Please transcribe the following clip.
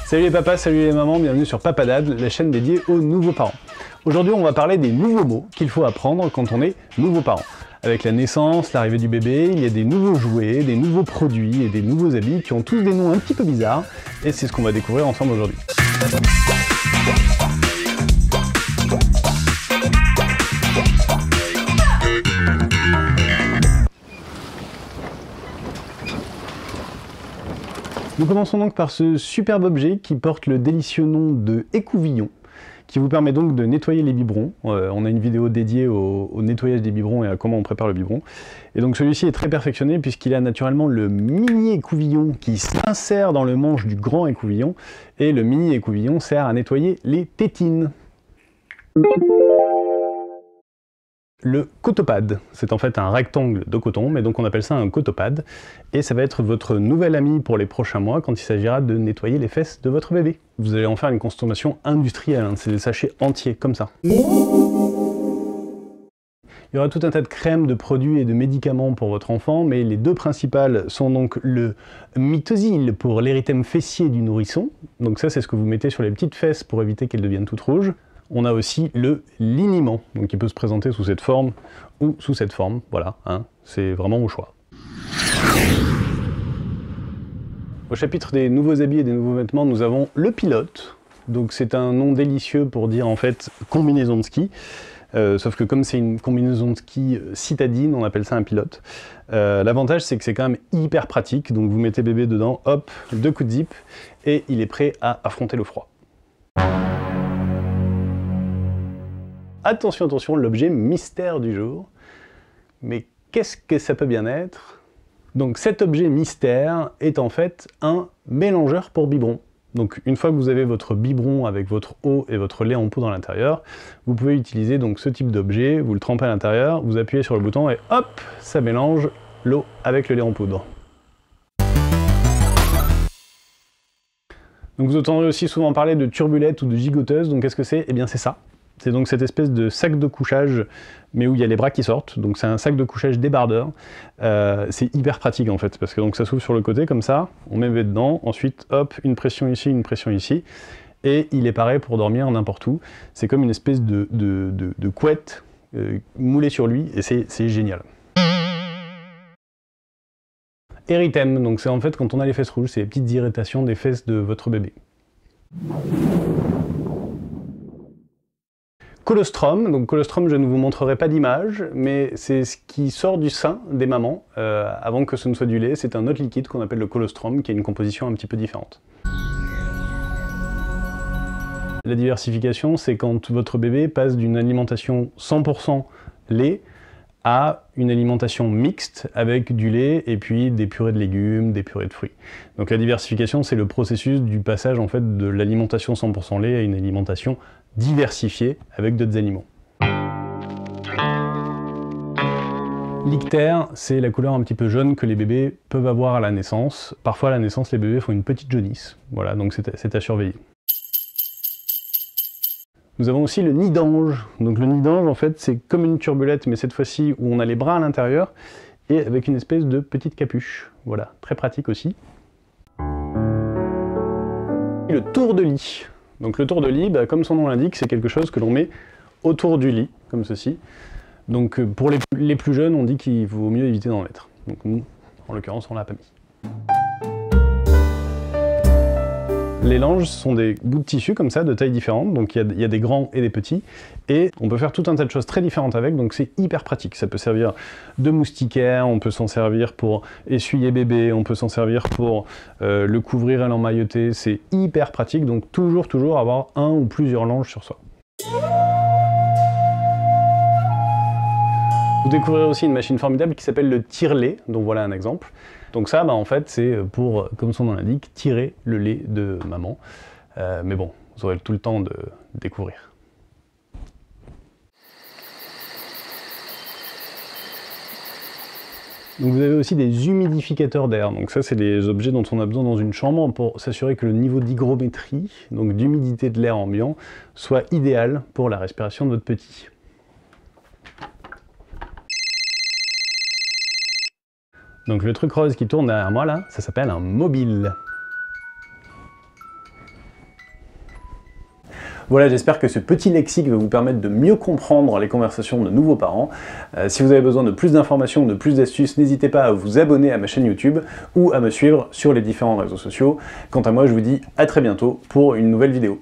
Salut les papas, salut les mamans, bienvenue sur Papadad, la chaîne dédiée aux nouveaux parents. Aujourd'hui on va parler des nouveaux mots qu'il faut apprendre quand on est nouveau parent. Avec la naissance, l'arrivée du bébé, il y a des nouveaux jouets, des nouveaux produits et des nouveaux habits qui ont tous des noms un petit peu bizarres, et c'est ce qu'on va découvrir ensemble aujourd'hui. Nous commençons donc par ce superbe objet qui porte le délicieux nom de écouvillon, qui vous permet donc de nettoyer les biberons. On a une vidéo dédiée au nettoyage des biberons et à comment on prépare le biberon. Et donc celui-ci est très perfectionné puisqu'il a naturellement le mini écouvillon qui s'insère dans le manche du grand écouvillon, et le mini écouvillon sert à nettoyer les tétines. Le cotopad, c'est en fait un rectangle de coton, mais donc on appelle ça un cotopad, et ça va être votre nouvel ami pour les prochains mois quand il s'agira de nettoyer les fesses de votre bébé. Vous allez en faire une consommation industrielle, hein, c'est des sachets entiers, comme ça. Il y aura tout un tas de crèmes, de produits et de médicaments pour votre enfant, mais les deux principales sont donc le Mitosil pour l'érythème fessier du nourrisson, donc ça c'est ce que vous mettez sur les petites fesses pour éviter qu'elles deviennent toutes rouges. On a aussi le liniment, donc il peut se présenter sous cette forme ou sous cette forme, voilà, hein, c'est vraiment au choix. Au chapitre des nouveaux habits et des nouveaux vêtements, nous avons le pilote, donc c'est un nom délicieux pour dire en fait combinaison de ski, sauf que comme c'est une combinaison de ski citadine, on appelle ça un pilote. L'avantage c'est que c'est quand même hyper pratique, donc vous mettez bébé dedans, hop, 2 coups de zip, et il est prêt à affronter le froid. Attention, attention, l'objet mystère du jour. Mais qu'est-ce que ça peut bien être? Donc cet objet mystère est en fait un mélangeur pour biberon. Donc une fois que vous avez votre biberon avec votre eau et votre lait en poudre à l'intérieur, vous pouvez utiliser donc ce type d'objet, vous le trempez à l'intérieur, vous appuyez sur le bouton et hop, ça mélange l'eau avec le lait en poudre. Donc vous entendrez aussi souvent parler de turbulette ou de gigoteuse, donc qu'est-ce que c'est? Eh bien c'est ça. C'est donc cette espèce de sac de couchage, mais où il y a les bras qui sortent, donc c'est un sac de couchage débardeur. C'est hyper pratique en fait, parce que donc ça s'ouvre sur le côté comme ça, on met le bébé dedans, ensuite hop, une pression ici, et il est pareil pour dormir n'importe où. C'est comme une espèce de couette moulée sur lui, et c'est génial. Érythème, donc c'est en fait quand on a les fesses rouges, c'est les petites irritations des fesses de votre bébé. Colostrum, donc colostrum je ne vous montrerai pas d'image, mais c'est ce qui sort du sein des mamans, avant que ce ne soit du lait, c'est un autre liquide qu'on appelle le colostrum, qui a une composition un petit peu différente. La diversification, c'est quand votre bébé passe d'une alimentation 100% lait à une alimentation mixte avec du lait et puis des purées de légumes, des purées de fruits. Donc la diversification, c'est le processus du passage en fait de l'alimentation 100% lait à une alimentation diversifiée avec d'autres aliments. L'ictère, c'est la couleur un petit peu jaune que les bébés peuvent avoir à la naissance. Parfois à la naissance, les bébés font une petite jaunisse. Voilà, donc c'est à surveiller. Nous avons aussi le nid d'ange. Donc le nid d'ange, en fait, c'est comme une turbulette, mais cette fois-ci où on a les bras à l'intérieur et avec une espèce de petite capuche. Voilà, très pratique aussi. Le tour de lit. Donc le tour de lit, comme son nom l'indique, c'est quelque chose que l'on met autour du lit, comme ceci. Donc pour les plus jeunes, on dit qu'il vaut mieux éviter d'en mettre. Donc nous, en l'occurrence, on l'a pas mis. Les langes sont des bouts de tissu comme ça, de tailles différentes, donc il y a des grands et des petits, et on peut faire tout un tas de choses très différentes avec, donc c'est hyper pratique. Ça peut servir de moustiquaire, on peut s'en servir pour essuyer bébé, on peut s'en servir pour le couvrir et l'emmailloter, c'est hyper pratique, donc toujours avoir un ou plusieurs langes sur soi. Vous découvrirez aussi une machine formidable qui s'appelle le tire-lait, donc voilà un exemple. Donc ça, en fait, c'est pour, comme son nom l'indique, tirer le lait de maman. Mais bon, vous aurez tout le temps de découvrir. Donc vous avez aussi des humidificateurs d'air. Donc ça, c'est des objets dont on a besoin dans une chambre pour s'assurer que le niveau d'hygrométrie, donc d'humidité de l'air ambiant, soit idéal pour la respiration de votre petit. Donc le truc rose qui tourne derrière moi là, ça s'appelle un mobile. Voilà, j'espère que ce petit lexique va vous permettre de mieux comprendre les conversations de nouveaux parents. Si vous avez besoin de plus d'informations, de plus d'astuces, n'hésitez pas à vous abonner à ma chaîne YouTube ou à me suivre sur les différents réseaux sociaux. Quant à moi, je vous dis à très bientôt pour une nouvelle vidéo.